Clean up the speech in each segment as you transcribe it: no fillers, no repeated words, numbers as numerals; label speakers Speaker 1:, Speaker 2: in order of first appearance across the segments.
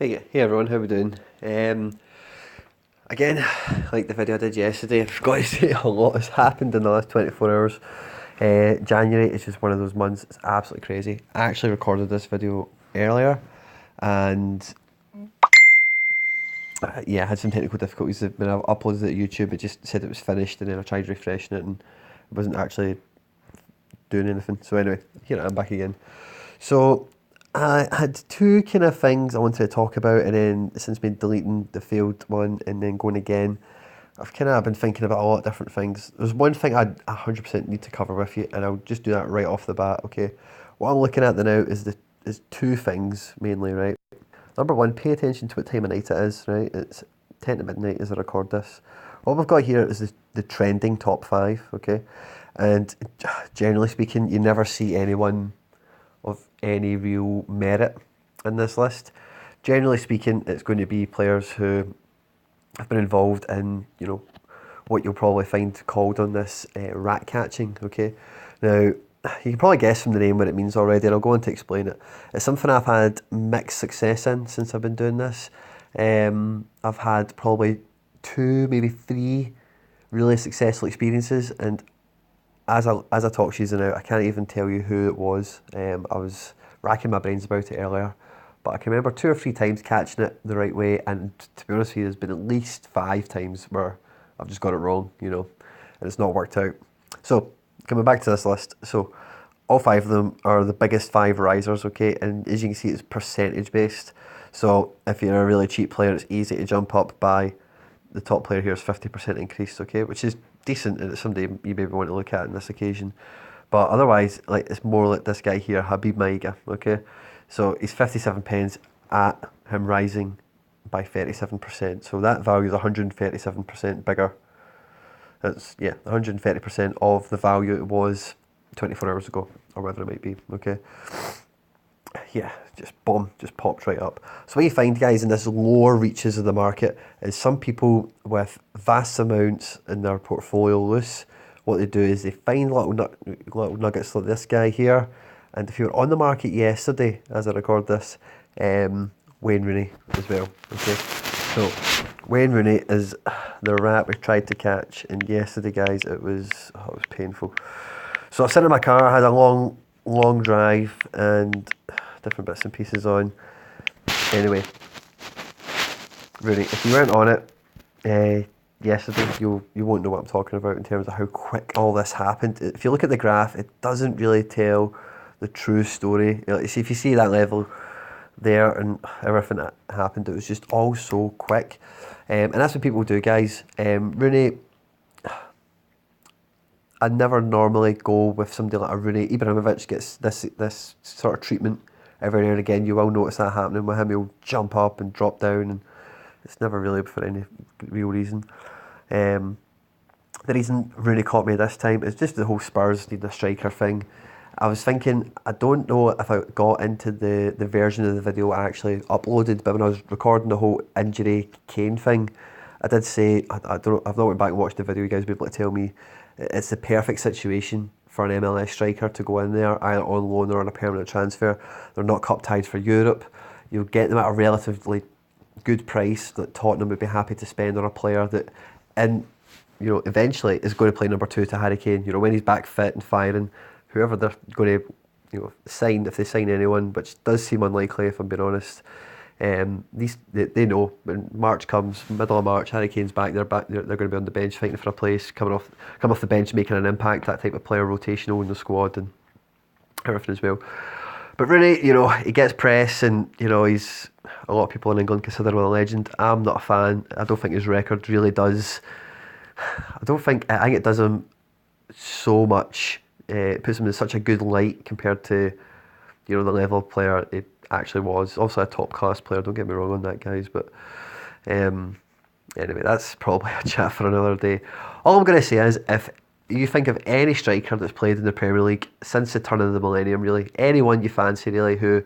Speaker 1: Hey everyone, how we doing? Again, like the video I did yesterday, I've got to say a lot has happened in the last 24 hours. January is just one of those months, it's absolutely crazy. I actually recorded this video earlier and yeah, I had some technical difficulties when I uploaded it to YouTube. It just said it was finished and then I tried refreshing it and it wasn't actually doing anything. So anyway, here I'm back again. So I had two kind of things I wanted to talk about, and then since been deleting the failed one and then going again, I've kind of been thinking about a lot of different things. There's one thing I 100% need to cover with you, and I'll just do that right off the bat. Okay, what I'm looking at now is two things mainly, right? Number one, pay attention to what time of night it is, right? It's 10 to midnight as I record this. What we've got here is the trending top five, okay? And generally speaking, you never see anyone of any real merit in this list. Generally speaking, it's going to be players who have been involved in, what you'll probably find called on this rat catching. Okay, now you can probably guess from the name what it means already, and I'll go on to explain it. It's something I've had mixed success in since I've been doing this. I've had probably two, maybe three really successful experiences, and as I talk to you now, I can't even tell you who it was. I was racking my brains about it earlier, but I can remember two or three times catching it the right way, and to be honest with you, there's been at least five times where I've just got it wrong, and it's not worked out. So coming back to this list, so all five of them are the biggest five risers, okay, and as you can see, it's percentage based. So if you're a really cheap player, it's easy to jump up by the top player here is 50% increase, okay, which is decent and it's somebody you maybe want to look at on this occasion. But otherwise, like it's more like this guy here, Habib Maiga, okay? So he's 57 pence at him rising by 37%. So that value is 137% bigger. That's, yeah, 130% of the value it was 24 hours ago, or whatever it might be, okay? Yeah, just boom, just popped right up. So what you find, guys, in this lower reaches of the market is some people with vast amounts in their portfolio loose. What they do is they find little nuggets like this guy here. And if you were on the market yesterday, as I record this, Wayne Rooney as well. Okay, so Wayne Rooney is the rat we tried to catch, and yesterday, guys, it was painful. So I was sitting in my car, I had a long drive, and different bits and pieces on. Anyway, Rooney, if you weren't on it yesterday, you won't know what I'm talking about in terms of how quick all this happened. If you look at the graph, it doesn't really tell the true story. See, if you see that level there and everything that happened, it was just all so quick. And that's what people do, guys. Rooney, I never normally go with somebody like a Rooney. Ibrahimovic gets this sort of treatment every now and again. You will notice that happening with him. He'll jump up and drop down, and it's never really for any real reason. Um, the reason Rooney caught me this time is just the whole Spurs need a striker thing. I was thinking, I don't know if I got into the version of the video I actually uploaded, but when I was recording the whole injury Kane thing, I did say, I've not went back and watched the video, you guys will be able to tell me, it's the perfect situation for an MLS striker to go in there, either on loan or on a permanent transfer. They're not cup tied for Europe. You'll get them at a relatively good price that Tottenham would be happy to spend on a player that, in eventually is going to play number two to Harry Kane. When he's back fit and firing, whoever they're going to, sign, if they sign anyone, which does seem unlikely if I'm being honest. They know when March comes, middle of March, Harry Kane's back. They're back. They're going to be on the bench fighting for a place, come off the bench, making an impact. That type of player, rotational in the squad and everything as well. But Rooney, he gets press, and he's a lot of people in England consider him a legend. I'm not a fan. I don't think his record really does. I think it does him so much. It puts him in such a good light compared to the level of player he actually was. Also a top class player, don't get me wrong on that, guys, but anyway, that's probably a chat for another day. All I'm going to say is, if you think of any striker that's played in the Premier League since the turn of the millennium, really, anyone you fancy really who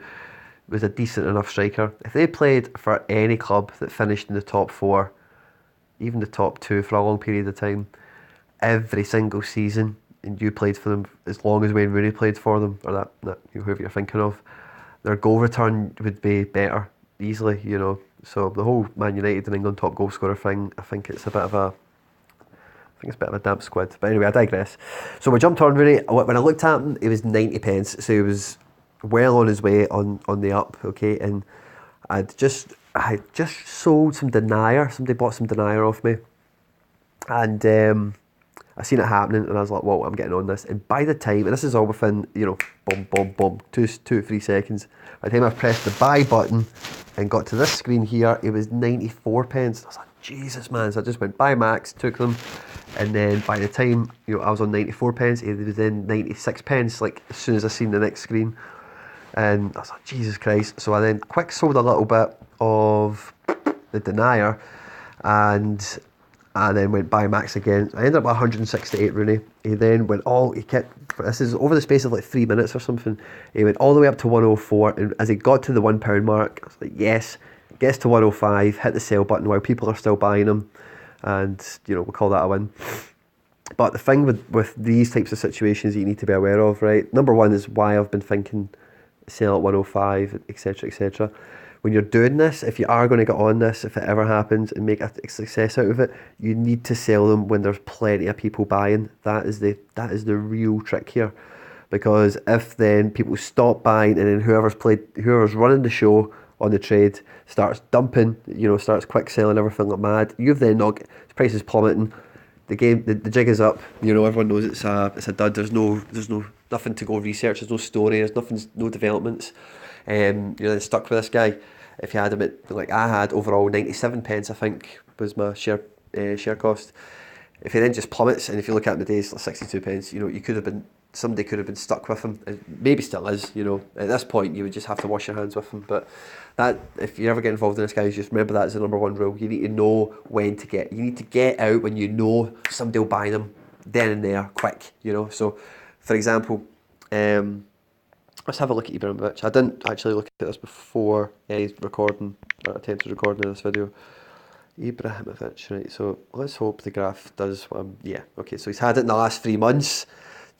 Speaker 1: was a decent enough striker, if they played for any club that finished in the top four, even the top two for a long period of time, every single season, and you played for them as long as Wayne Rooney played for them, or that whoever you're thinking of, their goal return would be better. easily, you know. So the whole Man United and England top goal scorer thing, I think it's a bit of a damp squid. But anyway, I digress. So we jumped on Rooney. When I looked at him, it was 90 pence. So he was well on his way on the up, okay? And I just sold some denier. Somebody bought some denier off me. And I seen it happening and I was like, whoa, I'm getting on this. And by the time, and this is all within, you know, boom, boom, boom, 2 to 3 seconds. By the time I pressed the buy button and got to this screen here, it was 94 pence. I was like, Jesus, man. So I just went buy max, took them. And then by the time, you know, I was on 94 pence, it was then 96 pence, like as soon as I seen the next screen. And I was like, Jesus Christ. So I then quick sold a little bit of the denier and I then went buy max again. I ended up with 168 Rooney. He then went this is over the space of like 3 minutes or something. He went all the way up to 104, and as he got to the £1 mark, I was like, yes. Gets to 105, hit the sell button while people are still buying him, and you know, we'll call that a win. But the thing with these types of situations that you need to be aware of, right? Number one is why I've been thinking sell at 105, etc., etc. When you're doing this, if you are going to get on this, if it ever happens and make a success out of it, you need to sell them when there's plenty of people buying. That is the real trick here, because if then people stop buying and then whoever's running the show on the trade starts dumping, you know, starts quick selling everything like mad, you've then not the price is plummeting. The jig is up. You know, everyone knows it's a dud. There's nothing to go research. There's no story. There's no developments. You're then stuck with this guy. If you had him at, like I had, overall 97 pence, I think was my share cost. If he then just plummets, and if you look at him today, it's like 62 pence. You know, somebody could have been stuck with him. And maybe still is. You know, at this point, you would just have to wash your hands with him. But that, if you ever get involved in this, guys, just remember that is the number one rule. You need to know when to get. You need to get out when you know somebody will buy them, then and there, quick. You know. So, for example, let's have a look at Ibrahimovic. I didn't actually look at this before he's recording, or attempted recording of this video. Ibrahimovic, right, so let's hope the graph does what yeah, okay, so he's had it in the last 3 months,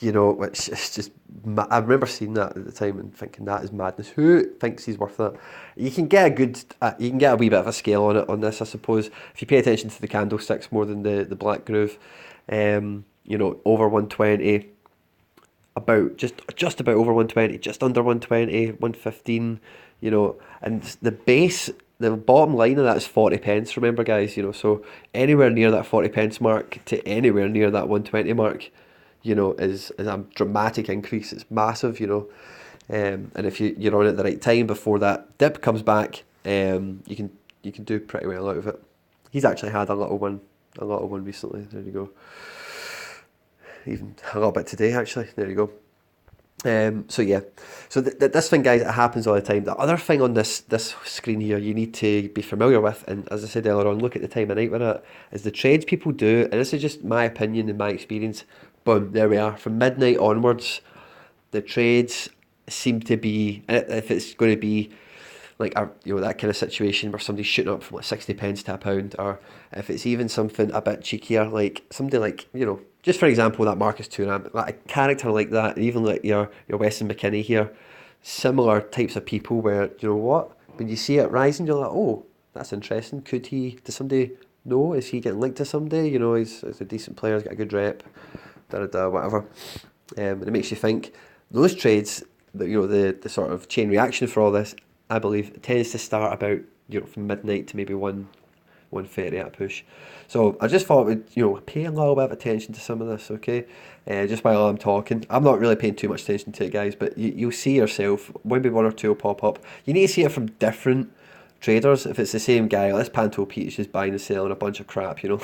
Speaker 1: you know, which is just, I remember seeing that at the time and thinking that is madness. Who thinks he's worth that? You can get a wee bit of a scale on this, I suppose, if you pay attention to the candlesticks more than the black groove. You know, over 120, about just about over 120, just under 120, 115, you know, and the bottom line of that is 40 pence, remember, guys, you know, so anywhere near that 40 pence mark to anywhere near that 120 mark, you know, is a dramatic increase. It's massive, you know, and if you're on at the right time before that dip comes back, you can do pretty well out of it. He's actually had a little one recently. There you go. Even a little bit today, actually. There you go. So yeah, so this thing, guys, it happens all the time. The other thing on this screen here you need to be familiar with, and as I said earlier on, look at the time of night with it, is the trades people do, and this is just my opinion and my experience. Boom, there we are. From midnight onwards, the trades seem to be, if it's going to be like that kind of situation where somebody's shooting up from like 60 pence to a pound, or if it's even something a bit cheekier, like somebody like, you know, just for example, that Marcus Thuram, like a character like that, and even like your Weston McKennie here, similar types of people where, you know what, when you see it rising, you're like, oh, that's interesting. Does somebody know? Is he getting linked to somebody? You know, he's a decent player, he's got a good rep, whatever. And it makes you think. Those trades, you know, the sort of chain reaction for all this, I believe, tends to start about, you know, from midnight to maybe 1:30 at a push. So I just thought we'd, you know, pay a little bit of attention to some of this, okay? Just while I'm talking. I'm not really paying too much attention to it, guys, but you'll see yourself, maybe one or two will pop up. You need to see it from different traders. If it's the same guy, this Panto Pete is just buying and selling a bunch of crap, you know.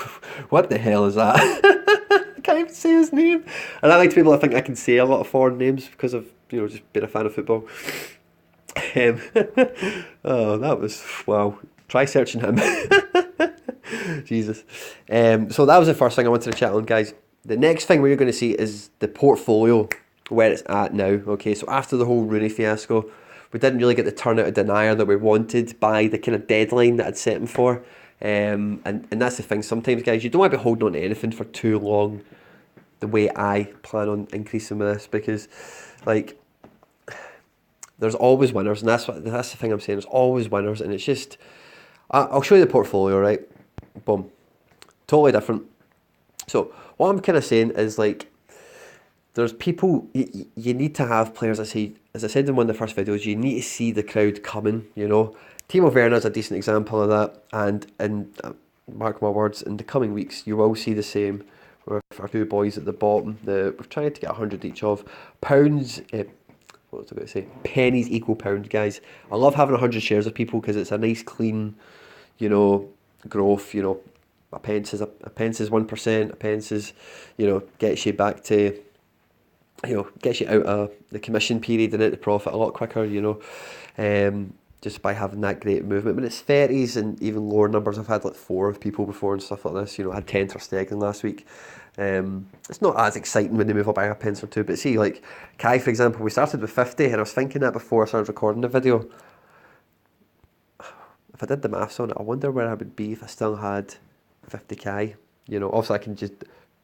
Speaker 1: What the hell is that? I can't even say his name. And I like to be able to think I can say a lot of foreign names because of, you know, just being a fan of football. Oh, that was, wow. Try searching him. Jesus. So that was the first thing I wanted to chat on, guys. The next thing we're going to see is the portfolio, where it's at now. Okay, so after the whole Rooney fiasco, we didn't really get the turnout of denier that we wanted by the kind of deadline that I'd set him for. And that's the thing. Sometimes, guys, you don't want to be holding on to anything for too long, the way I plan on increasing with this, because, like, there's always winners, and that's the thing I'm saying. There's always winners, and it's just I'll show you the portfolio, right? Boom, totally different. So what I'm kind of saying is like, there's people you need to have players. As I said in one of the first videos, you need to see the crowd coming. You know, Timo Werner's a decent example of that, and mark my words, in the coming weeks you will see the same with our two boys at the bottom. We're trying to get 100 each of pounds. What was I going to say? Pennies equal pound, guys. I love having 100 shares of people because it's a nice, clean, you know, growth. You know, a pence is 1%. A pence is, you know, gets you back to, you know, gets you out of the commission period and into profit a lot quicker. You know, just by having that great movement. But it's 30s and even lower numbers. I've had like 4 of people before and stuff like this. You know, I had 10 for Stegen last week. It's not as exciting when they move up by a pence or two, but see, like Kai, for example, we started with 50, and I was thinking that before I started recording the video. If I did the maths on it, I wonder where I would be if I still had 50k. You know, obviously I can just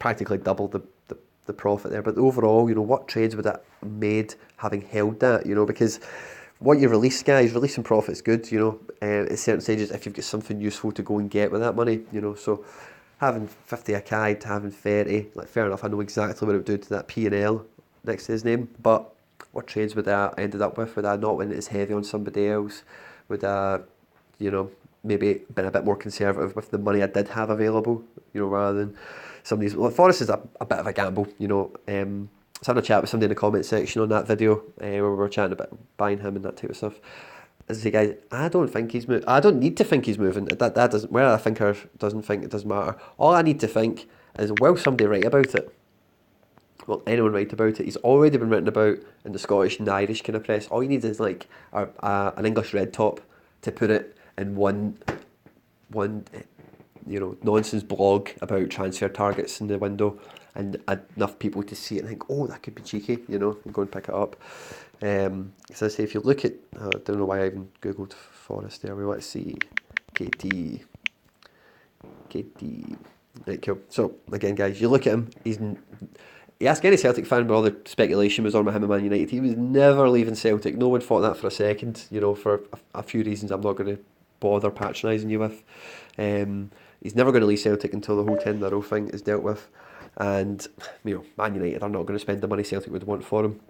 Speaker 1: practically double the profit there, but overall, you know, what trades would that made having held that? You know, because what you release, guys, releasing profit's good. You know, at certain stages, if you've got something useful to go and get with that money, you know, so. Having 50 a Kai to having 30, like fair enough, I know exactly what it would do to that P&L next to his name, but what trades would I ended up with? Would I not win it as heavy on somebody else? Would I, you know, maybe been a bit more conservative with the money I did have available, you know, rather than somebody's... Well, Forrest is a bit of a gamble, you know. I was having a chat with somebody in the comment section on that video where we were chatting about buying him and that type of stuff. As I say, guys, I don't think he's moving. I don't need to think he's moving. That doesn't. Where I think or doesn't think, it doesn't matter. All I need to think is, will somebody write about it? Will anyone write about it? He's already been written about in the Scottish and the Irish kind of press. All you need is like an English red top to put it in one you know, nonsense blog about transfer targets in the window, and enough people to see it and think, oh, that could be cheeky, you know, and go and pick it up. As I say, if you look at, I don't know why I even googled Forrest there. We want to see KT. Right, cool. So again, guys, you look at him. You ask any Celtic fan where all the speculation was on with him and Man United. He was never leaving Celtic. No one thought that for a second. You know, for a few reasons I'm not going to bother patronising you with. He's never going to leave Celtic until the whole 10 in a row thing is dealt with. And, you know, Man United are not going to spend the money Celtic would want for him,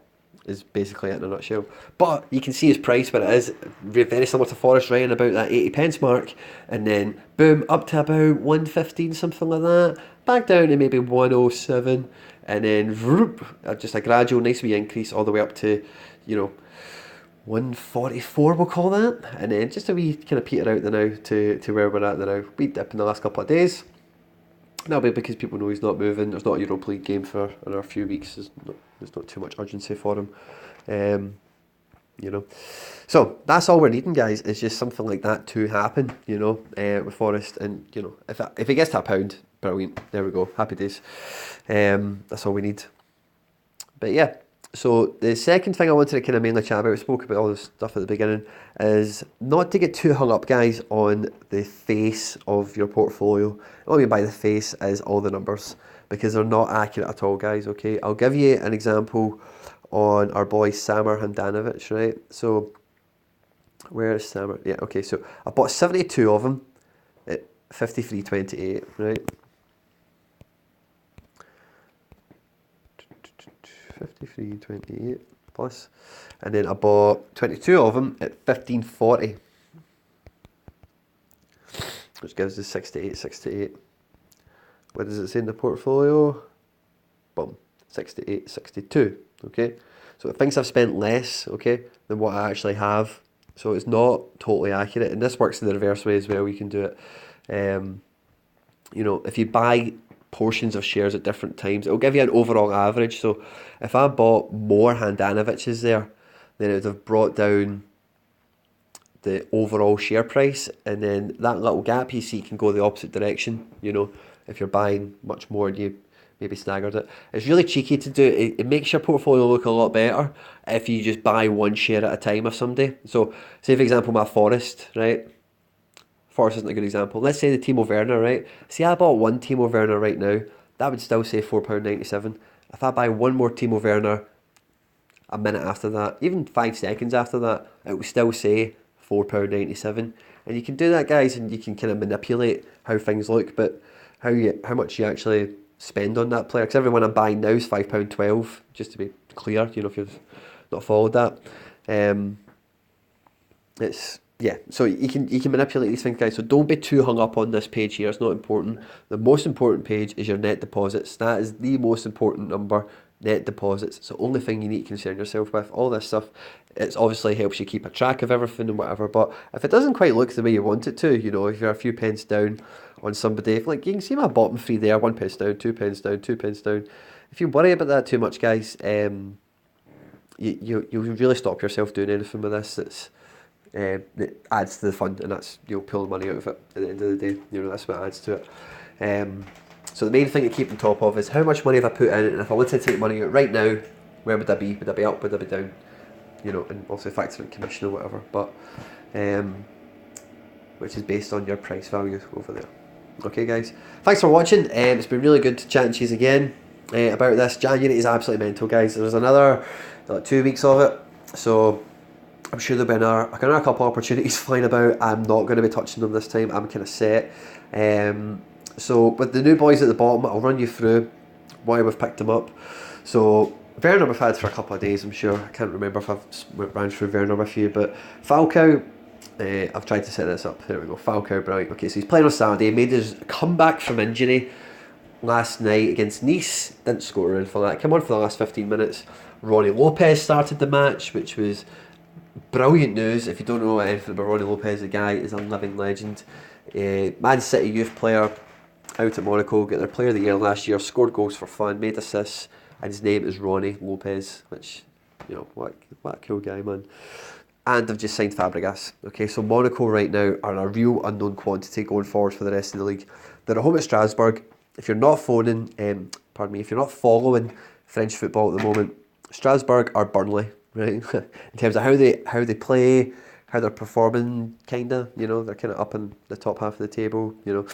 Speaker 1: is basically it in a nutshell. But you can see his price where it is, very similar to Forrest, right, about that 80 pence mark, and then boom, up to about 115, something like that, back down to maybe 107, and then vroop, just a gradual nice wee increase all the way up to, you know, 144 we'll call that, and then just a wee kind of peter out the now to where we're at the now. Wee dip in the last couple of days. That'll be because people know he's not moving. There's not a Europa League game for another few weeks. There's not too much urgency for him. You know. So that's all we're needing, guys, is just something like that to happen, you know, with Forrest. And, you know, if he gets to £1, brilliant. There we go. Happy days. That's all we need. But yeah. So the second thing I wanted to kind of mainly chat about, we spoke about all this stuff at the beginning, is not to get too hung up, guys, on the face of your portfolio. What I mean by the face is all the numbers, because they're not accurate at all, guys, okay? I'll give you an example on our boy Samir Handanovic, right? So, where is Samir? Yeah, okay, so I bought 72 of them at 53.28, right? 53.28 plus, and then I bought 22 of them at 15.40, which gives us 68. What does it say in the portfolio? Boom, 68.62. Okay, so it thinks I've spent less, okay, than what I actually have. So it's not totally accurate, and this works in the reverse way as well. We can do it. You know, if you buy portions of shares at different times, it'll give you an overall average. So if I bought more Handanovics there, then it would have brought down the overall share price, and then that little gap you see can go the opposite direction. You know, if you're buying much more and you maybe staggered it. It's really cheeky to do. It makes your portfolio look a lot better if you just buy one share at a time of somebody. So say for example my Forrest, right? Forrest isn't a good example. Let's say the Timo Werner, right? See, I bought one Timo Werner right now. That would still say £4.97. If I buy one more Timo Werner, a minute after that, even 5 seconds after that, it will still say £4.97. And you can do that, guys, and you can kind of manipulate how things look, but how much you actually spend on that player. Because everyone I'm buying now is £5.12, just to be clear, you know, if you've not followed that. It's yeah, so you can manipulate these things, guys. So don't be too hung up on this page here. It's not important. The most important page is your net deposits. That is the most important number. Net deposits. It's the only thing you need to concern yourself with. All this stuff, it obviously helps you keep a track of everything and whatever. But if it doesn't quite look the way you want it to, you know, if you're a few pence down on somebody, like you can see my bottom three there: 1 pence down, 2 pence down, 2 pence down. If you worry about that too much, guys, you'll really stop yourself doing anything with this. It adds to the fun, and that's, you'll pull money out of it at the end of the day. You know, that's what adds to it. So the main thing to keep on top of is how much money have I put in, and if I wanted to take money out right now, where would I be? Would I be up? Would I be down? You know, and also factor in commission or whatever. But which is based on your price value over there. Okay, guys. Thanks for watching. It's been really good chatting to you again about this. January is absolutely mental, guys. There's another 2 weeks of it, so I'm sure there'll be another couple of opportunities flying about. I'm not going to be touching them this time. I'm kind of set. So with the new boys at the bottom, I'll run you through why we've picked them up. So Werner we've had for a couple of days, I'm sure. I can't remember if I've ran through Werner with you, but Falcao, I've tried to set this up. There we go. Falcao, brilliant. Okay, so he's playing on Saturday. Made his comeback from injury last night against Nice. Didn't score or anything for that. Came on for the last 15 minutes. Ronnie Lopez started the match, which was brilliant news. If you don't know anything about Ronnie Lopez, the guy is a living legend. Man City youth player out at Monaco, got their player of the year last year, scored goals for fun, made assists, and his name is Ronnie Lopez, which, you know, what a cool guy, man. And they've just signed Fabregas. Okay, so Monaco right now are a real unknown quantity going forward for the rest of the league. They're at home at Strasbourg. If you're not if you're not following French football at the moment, Strasbourg are Burnley, right? In terms of how they play, how they're performing, kinda, you know, they're kind of up in the top half of the table, you know.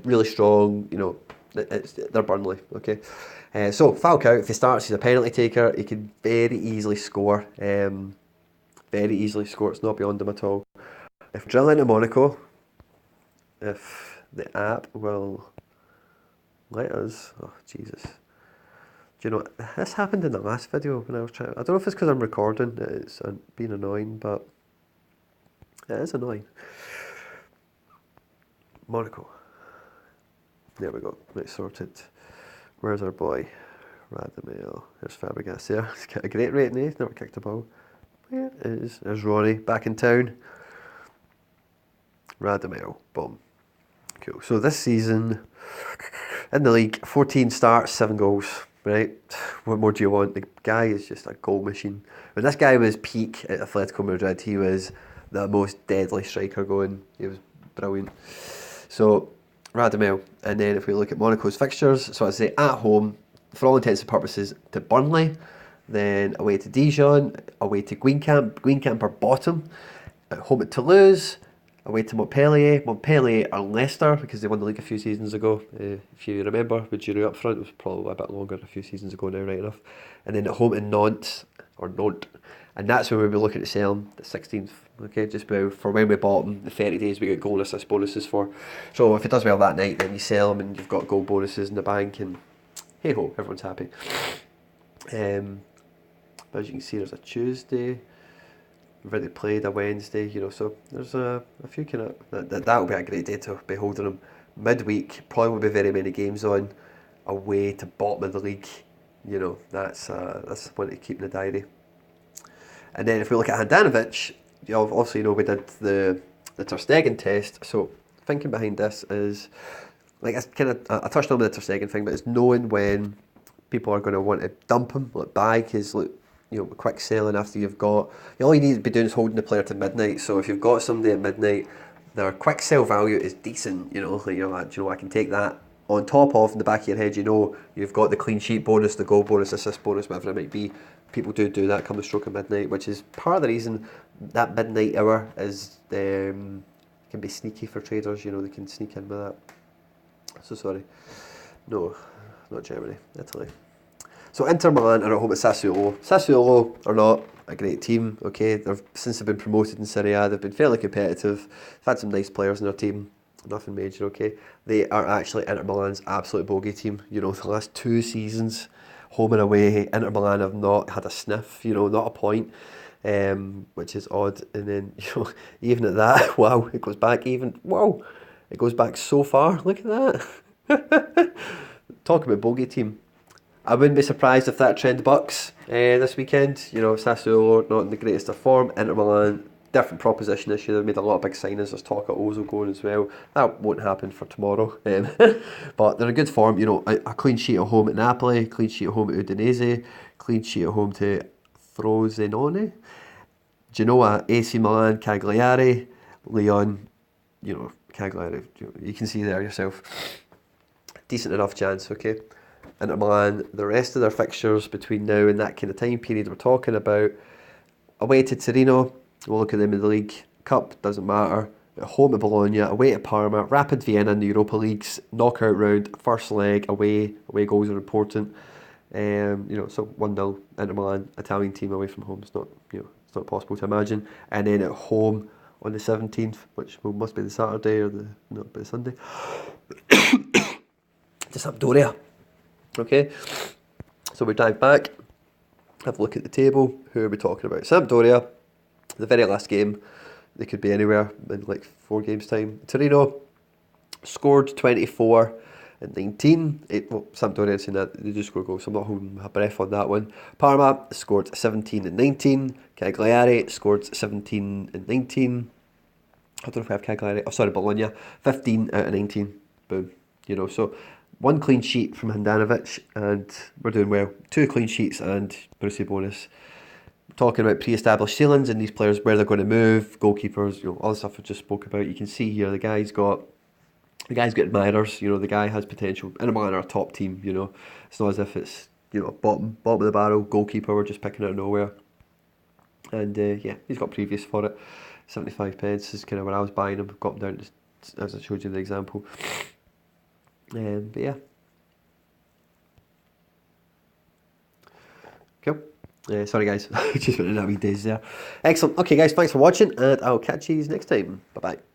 Speaker 1: Really strong, you know, they're Burnley, okay. So Falcao, if he starts, he's a penalty taker. He can very easily score. It's not beyond him at all. If we drill into Monaco, if the app will let us, oh Jesus. Do you know, this happened in the last video when I was trying, I don't know if it's because I'm recording, it's been annoying, but it is annoying. Monaco. There we go, right, sorted. Where's our boy? Radamel. There's Fabregas there. He's got a great rating, eh? Never kicked a ball. Where is... There's Ronnie, back in town. Radamel. Boom. Cool. So this season, in the league, 14 starts, 7 goals. Right? What more do you want? The guy is just a goal machine. When this guy was peak at Atletico Madrid, he was the most deadly striker going. He was brilliant. So... Radamel. And then if we look at Monaco's fixtures, so I'd say at home, for all intents and purposes, to Burnley, then away to Dijon, away to Greencamp are bottom, at home at Toulouse, away to Montpellier are Leicester, because they won the league a few seasons ago, if you remember, with Giroud up front. It was probably a bit longer, a few seasons ago now, right enough. And then at home in Nantes, and that's where we'll be looking to sell him, the 16th. Okay, just for when we bought him, the 30 days we get goal and assist bonuses for. So if he does well that night, then you sell him and you've got goal bonuses in the bank, and hey ho, everyone's happy. But as you can see, there's a Tuesday. We've already played a Wednesday, you know, so there's a few kind of... That'll be a great day to be holding him. Midweek, probably won't be very many games on. Away to bottom of the league, you know, that's one to keep in the diary. And then if we look at Handanovic, obviously, you know, we did the Ter Stegen test. So thinking behind this is, like, it's kind of, I touched on the Ter Stegen thing, but it's knowing when people are going to want to dump him, like buy, because, like, you know, quick selling after you've got, all you need to be doing is holding the player to midnight. So if you've got somebody at midnight, their quick sell value is decent. You know, like, you're like, you know, I can take that. On top of, in the back of your head, you know, you've got the clean sheet bonus, the goal bonus, assist bonus, whatever it might be. People do that come the stroke of midnight, which is part of the reason that midnight hour is can be sneaky for traders. You know, they can sneak in with that. So sorry, no, not Germany, Italy. So Inter Milan are at home at Sassuolo. Sassuolo are not a great team, okay? Since they've been promoted in Serie A, they've been fairly competitive. They've had some nice players in their team, nothing major, okay? They are actually Inter Milan's absolute bogey team. You know, the last 2 seasons, home and away, Inter Milan have not had a sniff, you know, not a point, which is odd. And then, you know, even at that, wow, it goes back it goes back so far. Look at that. Talk about bogey team. I wouldn't be surprised if that trend bucks this weekend. You know, Sassuolo not in the greatest of form. Inter Milan, different proposition this year. They've made a lot of big signings. There's talk of Ozil going as well. That won't happen for tomorrow. But they're in good form. You know, a clean sheet at home at Napoli, clean sheet at home at Udinese, clean sheet at home to Frosinone, Genoa, AC Milan, Cagliari, Lyon. You know, Cagliari. You can see there yourself. Decent enough chance, okay? Inter Milan, the rest of their fixtures between now and that kind of time period we're talking about. Away to Torino, we'll look at them in the League Cup, doesn't matter. At home at Bologna, away to Parma, Rapid Vienna in the Europa League's knockout round, first leg, away goals are important. You know, so 1-0 Inter Milan, Italian team away from home. It's not, you know, it's not possible to imagine. And then at home on the 17th, which must be the Saturday or the Sunday, to Sampdoria. Okay, so we dive back, have a look at the table. Who are we talking about? Sampdoria, the very last game. They could be anywhere in like 4 games' time. Torino scored 24 and 19. Sampdoria saying that they do score goals, so I'm not holding my breath on that one. Parma scored 17 and 19. Cagliari scored 17 and 19. I don't know if I have Cagliari. Oh, sorry, Bologna. 15 out of 19. Boom. You know, so 1 clean sheet from Handanovic, and we're doing well. 2 clean sheets and Brucey bonus. Talking about pre-established ceilings and these players, where they're going to move, goalkeepers, you know, all the stuff I just spoke about. You can see here the guy's got admirers. You know, the guy has potential. Inter Milan are a top team. You know, it's not as if it's, you know, bottom of the barrel goalkeeper. We're just picking out of nowhere. And yeah, he's got previous for it. 75 pence is kind of where I was buying him. Got him down to, as I showed you the example. But yeah. Cool. Sorry guys, just went in a wee daze there. Excellent. Okay guys, thanks for watching, and I'll catch you next time. Bye bye.